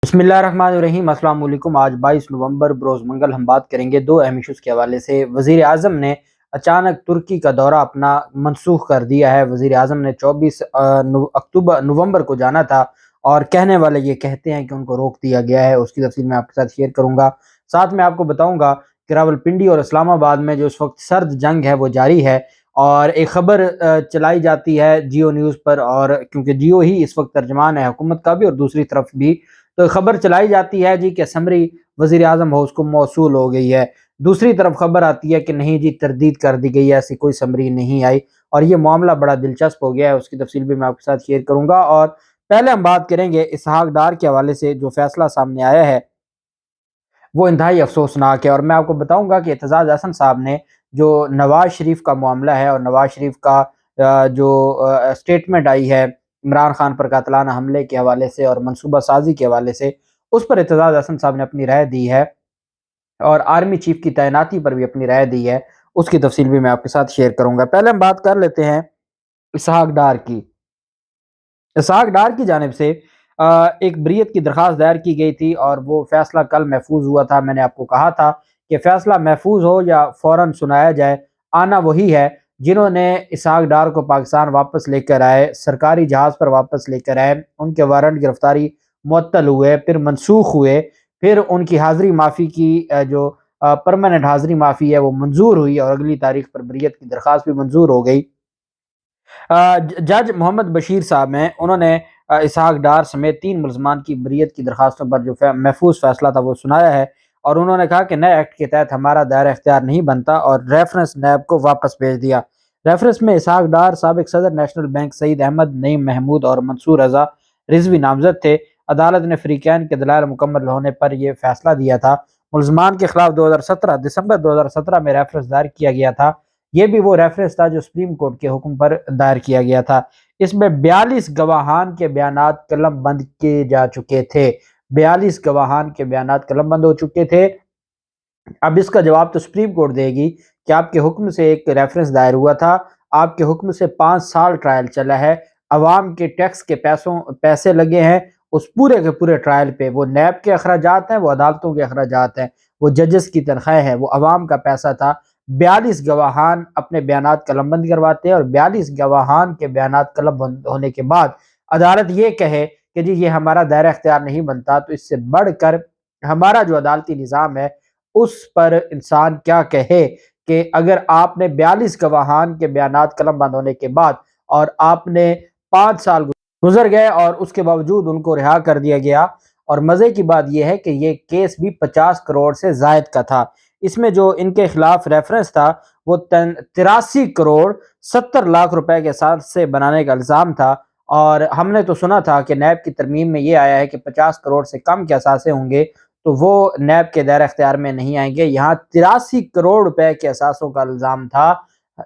بسم اللہ الرحمن الرحیم۔ السلام علیکم۔ آج 22 نومبر بروز منگل ہم بات کریں گے دو اہم ایشوز کے حوالے سے۔ وزیر اعظم نے اچانک ترکی کا دورہ اپنا منسوخ کر دیا ہے۔ وزیر اعظم نے 24 نومبر کو جانا تھا اور کہنے والے یہ کہتے ہیں کہ ان کو روک دیا گیا ہے۔ اس کی تفصیل میں آپ کے ساتھ شیئر کروں گا۔ ساتھ میں آپ کو بتاؤں گا کہ راولپنڈی اور اسلام آباد میں جو اس وقت سرد جنگ ہے وہ جاری ہے، اور ایک خبر چلائی جاتی ہے جیو نیوز پر، اور کیونکہ جیو ہی اس وقت ترجمان ہے حکومت کا بھی اور دوسری طرف بھی، تو خبر چلائی جاتی ہے جی کہ اسمبلی وزیر اعظم ہاؤس کو موصول ہو گئی ہے۔ دوسری طرف خبر آتی ہے کہ نہیں جی، تردید کر دی گئی ہے، ایسی کوئی سمری نہیں آئی، اور یہ معاملہ بڑا دلچسپ ہو گیا ہے۔ اس کی تفصیل بھی میں آپ کے ساتھ شیئر کروں گا، اور پہلے ہم بات کریں گے اسحاق ڈار کے حوالے سے۔ جو فیصلہ سامنے آیا ہے وہ انتہائی افسوسناک ہے، اور میں آپ کو بتاؤں گا کہ اعتزاز احسن صاحب نے جو نواز شریف کا معاملہ ہے اور نواز شریف کا جو سٹیٹمنٹ آئی ہے عمران خان پر قاتلانہ حملے کے حوالے سے اور منصوبہ سازی کے حوالے سے، اس پر اعتزاز احسن صاحب نے اپنی رائے دی ہے، اور آرمی چیف کی تعیناتی پر بھی اپنی رائے دی ہے۔ اس کی تفصیل بھی میں آپ کے ساتھ شیئر کروں گا۔ پہلے ہم بات کر لیتے ہیں اسحاق ڈار کی۔ اسحاق ڈار کی جانب سے ایک بریت کی درخواست دائر کی گئی تھی، اور وہ فیصلہ کل محفوظ ہوا تھا۔ میں نے آپ کو کہا تھا کہ فیصلہ محفوظ ہو یا فوراً سنایا جائے، آنا وہی ہے جنہوں نے اسحاق ڈار کو پاکستان واپس لے کر آئے، سرکاری جہاز پر واپس لے کر آئے، ان کے وارنٹ گرفتاری معطل ہوئے، پھر منسوخ ہوئے، پھر ان کی حاضری معافی کی جو پرماننٹ حاضری معافی ہے وہ منظور ہوئی، اور اگلی تاریخ پر بریت کی درخواست بھی منظور ہو گئی۔ جج محمد بشیر صاحب ہیں، انہوں نے اسحاق ڈار سمیت 3 ملزمان کی بریت کی درخواستوں پر جو محفوظ فیصلہ تھا وہ سنایا ہے، اور انہوں نے کہا کہ نئے ایکٹ کے تحت ہمارا دائرہ اختیار نہیں بنتا، اور ریفرنس نیب کو واپس بھیج دیا۔ ریفرنس میں اسحاق ڈار سابق صدر نیشنل بینک سعید احمد، نعیم محمود اور منصور رضا رضوی نامزد تھے۔ عدالت نے فریقین کے دلائل مکمل ہونے پر یہ فیصلہ دیا تھا۔ ملزمان کے خلاف دسمبر 2017 میں ریفرنس دائر کیا گیا تھا۔ یہ بھی وہ ریفرنس تھا جو سپریم کورٹ کے حکم پر دائر کیا گیا تھا۔ اس میں 42 گواہان کے بیانات قلم بند کیے جا چکے تھے۔ 42 گواہان کے بیانات قلم بند ہو چکے تھے۔ اب اس کا جواب تو سپریم کورٹ دے گی کہ آپ کے حکم سے ایک ریفرنس دائر ہوا تھا، آپ کے حکم سے 5 سال ٹرائل چلا ہے، عوام کے ٹیکس کے پیسے لگے ہیں اس پورے کے پورے ٹرائل پہ، وہ نیب کے اخراجات ہیں، وہ عدالتوں کے اخراجات ہیں، وہ ججز کی تنخواہیں ہیں، وہ عوام کا پیسہ تھا۔ 42 گواہان اپنے بیانات قلم بند کرواتے ہیں، اور 42 گواہان کے بیانات قلم بند ہونے کے بعد عدالت یہ کہے کہ جی یہ ہمارا دائرہ اختیار نہیں بنتا، تو اس سے بڑھ کر ہمارا جو عدالتی نظام ہے اس پر انسان کیا کہے کہ اگر آپ نے 42 گواہان کے بیانات قلم بند ہونے کے بعد، اور آپ نے 5 سال گزر گئے اور اس کے باوجود ان کو رہا کر دیا گیا، اور مزے کی بات یہ ہے کہ یہ کیس بھی 50 کروڑ سے زائد کا تھا۔ اس میں جو ان کے خلاف ریفرنس تھا وہ 83 کروڑ 70 لاکھ روپے کے ساتھ سے بنانے کا الزام تھا، اور ہم نے تو سنا تھا کہ نیب کی ترمیم میں یہ آیا ہے کہ 50 کروڑ سے کم کے اثاثے ہوں گے تو وہ نیب کے دائرہ اختیار میں نہیں آئیں گے۔ یہاں 83 کروڑ روپے کے اثاثوں کا الزام تھا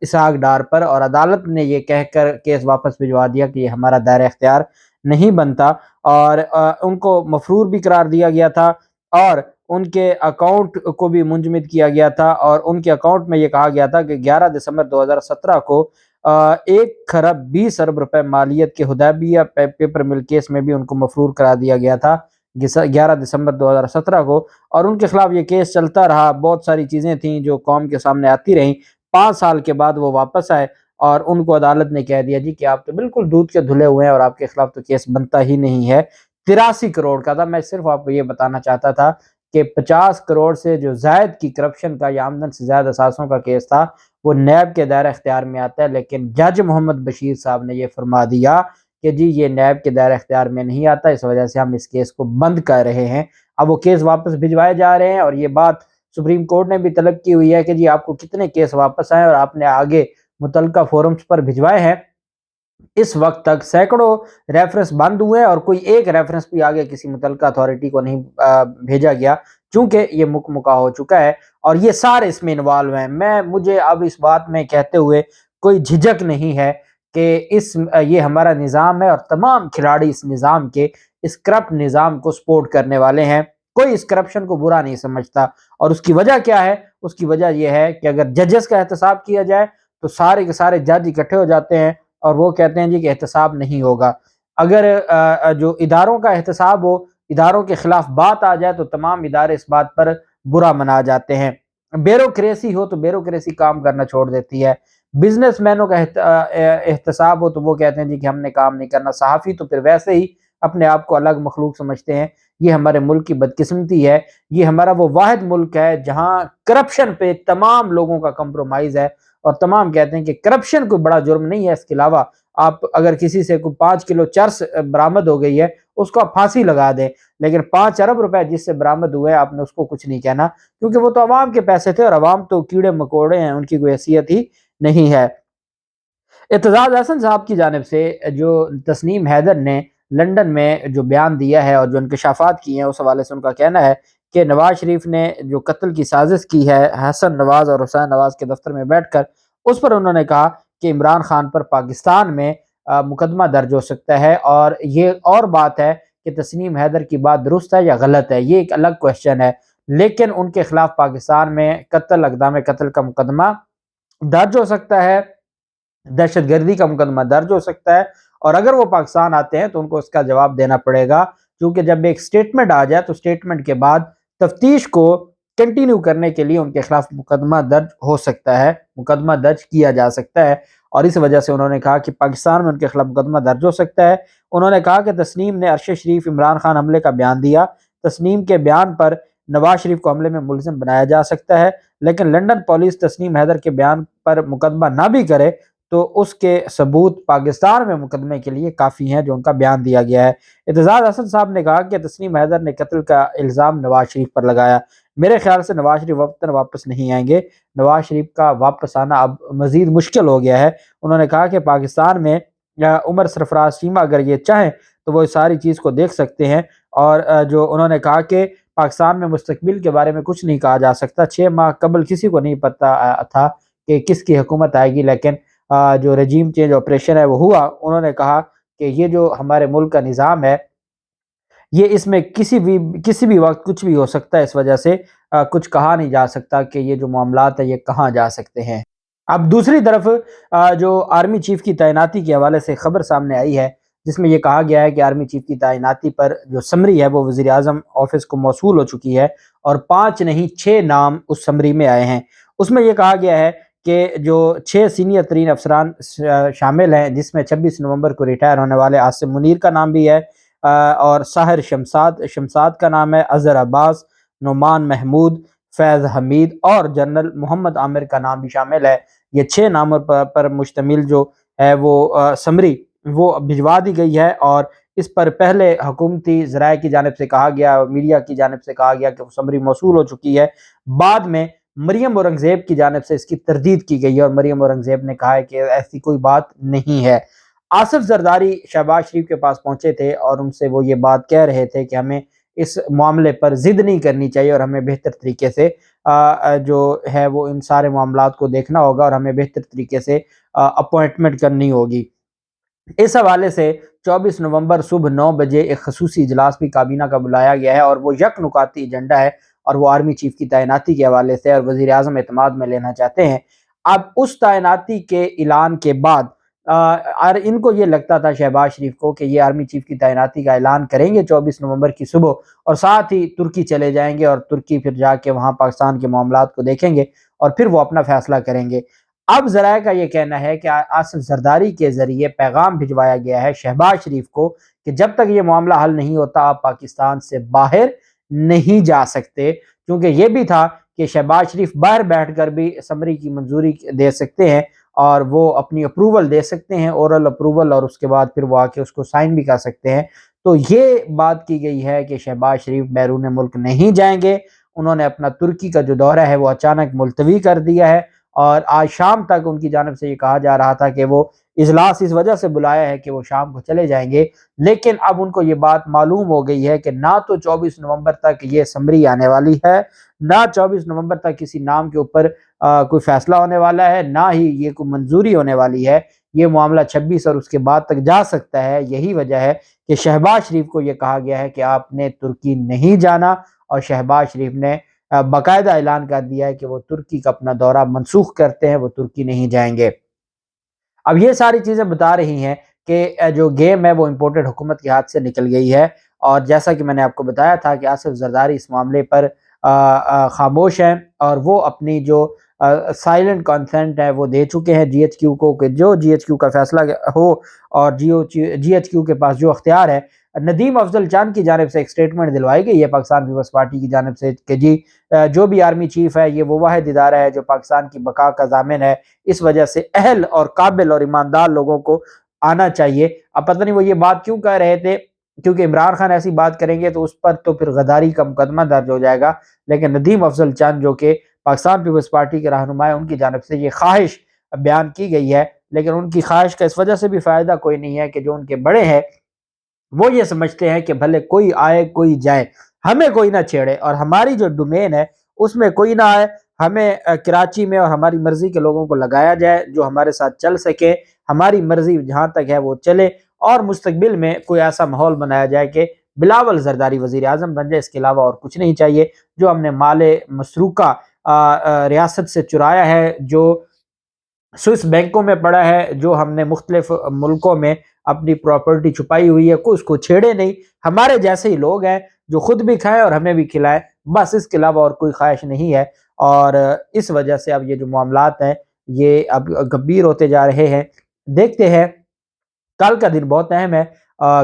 اسحاق ڈار پر، اور عدالت نے یہ کہہ کر کیس واپس بھجوا دیا کہ یہ ہمارا دائرہ اختیار نہیں بنتا، اور ان کو مفرور بھی قرار دیا گیا تھا، اور ان کے اکاؤنٹ کو بھی منجمد کیا گیا تھا، اور ان کے اکاؤنٹ میں یہ کہا گیا تھا کہ 11 دسمبر 2017 کو 1 ارب روپے مالیت کے حدیبیہ پیپر مل کیس میں بھی ان کو مفرور قرار دیا گیا تھا 11 دسمبر 2017 کو، اور ان کے خلاف یہ کیس چلتا رہا۔ بہت ساری چیزیں تھیں جو قوم کے سامنے آتی رہیں۔ 5 سال کے بعد وہ واپس آئے، اور ان کو عدالت نے کہہ دیا جی کہ آپ تو بالکل دودھ کے دھلے ہوئے ہیں، اور آپ کے خلاف تو کیس بنتا ہی نہیں ہے۔ 83 کروڑ کا تھا۔ میں صرف آپ کو یہ بتانا چاہتا تھا کہ 50 کروڑ سے جو زائد کی کرپشن کا یا آمدن سے زیادہ اثاثوں کا کیس تھا وہ نیب کے دائرہ اختیار میں آتا ہے، لیکن جج محمد بشیر صاحب نے یہ فرما دیا کہ جی یہ نیب کے دائرہ اختیار میں نہیں آتا، اس وجہ سے ہم اس کیس کو بند کر رہے ہیں۔ اب وہ کیس واپس بھجوائے جا رہے ہیں، اور یہ بات سپریم کورٹ نے بھی طلب کی ہوئی ہے کہ جی آپ کو کتنے کیس واپس آئے اور آپ نے آگے متعلقہ فورمز پر بھجوائے ہیں۔ اس وقت تک سینکڑوں ریفرنس بند ہوئے، اور کوئی ایک ریفرنس بھی آگے کسی متعلقہ اتھارٹی کو نہیں بھیجا گیا، چونکہ یہ مکمل ہو چکا ہے، اور یہ سارے اس میں انوالو ہیں۔ مجھے اب اس بات میں کہتے ہوئے کوئی جھجک نہیں ہے کہ یہ ہمارا نظام ہے، اور تمام کھلاڑی اس نظام کے، اس کرپٹ نظام کو سپورٹ کرنے والے ہیں۔ کوئی اس کرپشن کو برا نہیں سمجھتا، اور اس کی وجہ کیا ہے؟ اس کی وجہ یہ ہے کہ اگر ججز کا احتساب کیا جائے تو سارے کے سارے جج اکٹھے ہو جاتے ہیں اور وہ کہتے ہیں جی کہ احتساب نہیں ہوگا۔ اگر جو اداروں کا احتساب ہو، اداروں کے خلاف بات آ جائے تو تمام ادارے اس بات پر برا منا جاتے ہیں۔ بیوروکریسی ہو تو بیوروکریسی کام کرنا چھوڑ دیتی ہے۔ بزنس مینوں کا احتساب ہو تو وہ کہتے ہیں جی کہ ہم نے کام نہیں کرنا۔ صحافی تو پھر ویسے ہی اپنے آپ کو الگ مخلوق سمجھتے ہیں۔ یہ ہمارے ملک کی بدقسمتی ہے۔ یہ ہمارا وہ واحد ملک ہے جہاں کرپشن پہ تمام لوگوں کا کمپرومائز ہے، اور تمام کہتے ہیں کہ کرپشن کوئی بڑا جرم نہیں ہے۔ اس کے علاوہ آپ اگر کسی سے کوئی 5 کلو چرس برآمد ہو گئی ہے، اس کو آپ پھانسی لگا دیں، لیکن 5 ارب روپے جس سے برآمد ہوئے آپ نے اس کو کچھ نہیں کہنا، کیونکہ وہ تو عوام کے پیسے تھے، اور عوام تو کیڑے مکوڑے ہیں، ان کی کوئی حیثیت ہی نہیں ہے۔ اعتزاز احسن صاحب کی جانب سے جو تسنیم حیدر نے لندن میں جو بیان دیا ہے اور جو انکشافات کیے ہیں، اس حوالے سے ان کا کہنا ہے کہ نواز شریف نے جو قتل کی سازش کی ہے حسن نواز اور حسین نواز کے دفتر میں بیٹھ کر، اس پر انہوں نے کہا کہ عمران خان پر پاکستان میں مقدمہ درج ہو سکتا ہے، اور یہ اور بات ہے کہ تسنیم حیدر کی بات درست ہے یا غلط ہے، یہ ایک الگ کوشچن ہے، لیکن ان کے خلاف پاکستان میں قتل، اقدام قتل کا مقدمہ درج ہو سکتا ہے، دہشت گردی کا مقدمہ درج ہو سکتا ہے، اور اگر وہ پاکستان آتے ہیں تو ان کو اس کا جواب دینا پڑے گا، کیونکہ جب ایک سٹیٹمنٹ آ جائے تو سٹیٹمنٹ کے بعد تفتیش کو کنٹینیو کرنے کے لیے ان کے خلاف مقدمہ درج ہو سکتا ہے، مقدمہ درج کیا جا سکتا ہے، اور اس وجہ سے انہوں نے کہا کہ پاکستان میں ان کے خلاف مقدمہ درج ہو سکتا ہے۔ انہوں نے کہا کہ تسنیم نے ارشد شریف عمران خان حملے کا بیان دیا، تسنیم کے بیان پر نواز شریف کو حملے میں ملزم بنایا جا سکتا ہے، لیکن لندن پولیس تسنیم حیدر کے بیان پر مقدمہ نہ بھی کرے تو اس کے ثبوت پاکستان میں مقدمے کے لیے کافی ہیں جو ان کا بیان دیا گیا ہے۔ اعتزاز احسن صاحب نے کہا کہ تسنیم حیدر نے قتل کا الزام نواز شریف پر لگایا، میرے خیال سے نواز شریف وطن واپس نہیں آئیں گے، نواز شریف کا واپس آنا اب مزید مشکل ہو گیا ہے۔ انہوں نے کہا کہ پاکستان میں عمر سرفراز چیمہ اگر یہ چاہیں تو وہ اس ساری چیز کو دیکھ سکتے ہیں، اور جو انہوں نے کہا کہ پاکستان میں مستقبل کے بارے میں کچھ نہیں کہا جا سکتا، 6 ماہ قبل کسی کو نہیں پتہ تھا کہ کس کی حکومت آئے گی، لیکن جو رجیم چینج آپریشن ہے وہ ہوا۔ انہوں نے کہا کہ یہ جو ہمارے ملک کا نظام ہے، یہ اس میں کسی بھی وقت کچھ بھی ہو سکتا ہے، اس وجہ سے کچھ کہا نہیں جا سکتا کہ یہ جو معاملات ہیں یہ کہاں جا سکتے ہیں۔ اب دوسری طرف جو آرمی چیف کی تعیناتی کے حوالے سے خبر سامنے آئی ہے، جس میں یہ کہا گیا ہے کہ آرمی چیف کی تعیناتی پر جو سمری ہے وہ وزیر اعظم آفس کو موصول ہو چکی ہے، اور 5 نہیں 6 نام اس سمری میں آئے ہیں۔ اس میں یہ کہا گیا ہے کہ جو 6 سینئر ترین افسران شامل ہیں، جس میں 26 نومبر کو ریٹائر ہونے والے عاصم منیر کا نام بھی ہے، اور ساحر شمساد کا نام ہے، اظہر عباس، نعمان محمود، فیض حمید اور جنرل محمد عامر کا نام بھی شامل ہے۔ یہ 6 ناموں پر مشتمل جو ہے وہ سمری وہ بھجوا دی گئی ہے، اور اس پر پہلے حکومتی ذرائع کی جانب سے کہا گیا، میڈیا کی جانب سے کہا گیا کہ وہ سمری موصول ہو چکی ہے۔ بعد میں مریم اورنگزیب کی جانب سے اس کی تردید کی گئی ہے، اور مریم اورنگزیب نے کہا ہے کہ ایسی کوئی بات نہیں ہے۔ آصف زرداری شہباز شریف کے پاس پہنچے تھے اور ان سے وہ یہ بات کہہ رہے تھے کہ ہمیں اس معاملے پر ضد نہیں کرنی چاہیے، اور ہمیں بہتر طریقے سے جو ہے وہ ان سارے معاملات کو دیکھنا ہوگا، اور ہمیں بہتر طریقے سے اپوائنٹمنٹ کرنی ہوگی۔ اس حوالے سے 24 نومبر صبح 9 بجے ایک خصوصی اجلاس بھی کابینہ کا بلایا گیا ہے، اور وہ یک نکاتی ایجنڈا ہے، اور وہ آرمی چیف کی تعیناتی کے حوالے سے اور وزیر اعظم اعتماد میں لینا چاہتے ہیں۔ اب اس تعیناتی کے اعلان کے بعد اور ان کو یہ لگتا تھا شہباز شریف کو کہ یہ آرمی چیف کی تعیناتی کا اعلان کریں گے 24 نومبر کی صبح، اور ساتھ ہی ترکی چلے جائیں گے، اور ترکی پھر جا کے وہاں پاکستان کے معاملات کو دیکھیں گے اور پھر وہ اپنا فیصلہ کریں گے۔ اب ذرائع کا یہ کہنا ہے کہ آصف زرداری کے ذریعے پیغام بھجوایا گیا ہے شہباز شریف کو کہ جب تک یہ معاملہ حل نہیں ہوتا آپ پاکستان سے باہر نہیں جا سکتے، کیونکہ یہ بھی تھا کہ شہباز شریف باہر بیٹھ کر بھی سمری کی منظوری دے سکتے ہیں، اور وہ اپنی اپروول دے سکتے ہیں، اورل اپروول، اور اس کے بعد پھر وہ آ کے اس کو سائن بھی کر سکتے ہیں۔ تو یہ بات کی گئی ہے کہ شہباز شریف بیرون ملک نہیں جائیں گے۔ انہوں نے اپنا ترکی کا جو دورہ ہے وہ اچانک ملتوی کر دیا ہے، اور آج شام تک ان کی جانب سے یہ کہا جا رہا تھا کہ وہ اجلاس اس وجہ سے بلایا ہے کہ وہ شام کو چلے جائیں گے، لیکن اب ان کو یہ بات معلوم ہو گئی ہے کہ نہ تو 24 نومبر تک یہ سمری آنے والی ہے، نہ 24 نومبر تک کسی نام کے اوپر کوئی فیصلہ ہونے والا ہے، نہ ہی یہ کوئی منظوری ہونے والی ہے۔ یہ معاملہ 26 اور اس کے بعد تک جا سکتا ہے۔ یہی وجہ ہے کہ شہباز شریف کو یہ کہا گیا ہے کہ آپ نے ترکی نہیں جانا، اور شہباز شریف نے باقاعدہ اعلان کر دیا ہے کہ وہ ترکی کا اپنا دورہ منسوخ کرتے ہیں، وہ ترکی نہیں جائیں گے۔ اب یہ ساری چیزیں بتا رہی ہیں کہ جو گیم ہے وہ امپورٹڈ حکومت کے ہاتھ سے نکل گئی ہے، اور جیسا کہ میں نے آپ کو بتایا تھا کہ آصف زرداری اس معاملے پر خاموش ہیں، اور وہ اپنی جو سائلنٹ کانسنٹ ہے وہ دے چکے ہیں جی ایچ کیو کو، کہ جو جی ایچ کیو کا فیصلہ ہو، اور جی ایچ کیو کے پاس جو اختیار ہے۔ ندیم افضل چاند کی جانب سے ایک سٹیٹمنٹ دلوائی گئی ہے پاکستان پیپلز پارٹی کی جانب سے کہ جی جو بھی آرمی چیف ہے یہ وہ واحد ادارہ ہے جو پاکستان کی بقا کا ضامن ہے، اس وجہ سے اہل اور قابل اور ایماندار لوگوں کو آنا چاہیے۔ اب پتہ نہیں وہ یہ بات کیوں کہہ رہے تھے، کیونکہ عمران خان ایسی بات کریں گے تو اس پر تو پھر غداری کا مقدمہ درج ہو جائے گا، لیکن ندیم افضل چند جو کہ پاکستان پیپلز پارٹی کے رہنما ہیں، ان کی جانب سے یہ خواہش بیان کی گئی ہے، لیکن ان کی خواہش کا اس وجہ سے بھی فائدہ کوئی نہیں ہے کہ جو ان کے بڑے ہیں وہ یہ سمجھتے ہیں کہ بھلے کوئی آئے کوئی جائے، ہمیں کوئی نہ چھیڑے، اور ہماری جو ڈومین ہے اس میں کوئی نہ آئے، ہمیں کراچی میں اور ہماری مرضی کے لوگوں کو لگایا جائے جو ہمارے ساتھ چل سکے، ہماری مرضی جہاں تک ہے وہ چلے، اور مستقبل میں کوئی ایسا ماحول بنایا جائے کہ بلاول زرداری وزیر اعظم بن جائے، اس کے علاوہ اور کچھ نہیں چاہیے۔ جو ہم نے مال مسروقہ ریاست سے چرایا ہے، جو سوئس بینکوں میں پڑا ہے، جو ہم نے مختلف ملکوں میں اپنی پراپرٹی چھپائی ہوئی ہے، کوئی اس کو چھیڑے نہیں، ہمارے جیسے ہی لوگ ہیں جو خود بھی کھائیں اور ہمیں بھی کھلائیں، بس اس کے علاوہ اور کوئی خواہش نہیں ہے۔ اور اس وجہ سے اب یہ جو معاملات ہیں یہ اب گمبھیر ہوتے جا رہے ہیں۔ دیکھتے ہیں، کل کا دن بہت اہم ہے،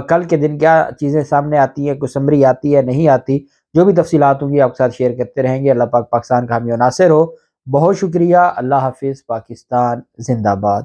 کل کے دن کیا چیزیں سامنے آتی ہیں، کوئی سمری آتی ہے نہیں آتی، جو بھی تفصیلات ہوں گی آپ کے ساتھ شیئر کرتے رہیں گے۔ اللہ پاک پاکستان کا حامی و ناصر ہو۔ بہت شکریہ، اللہ حافظ، پاکستان زندہ باد۔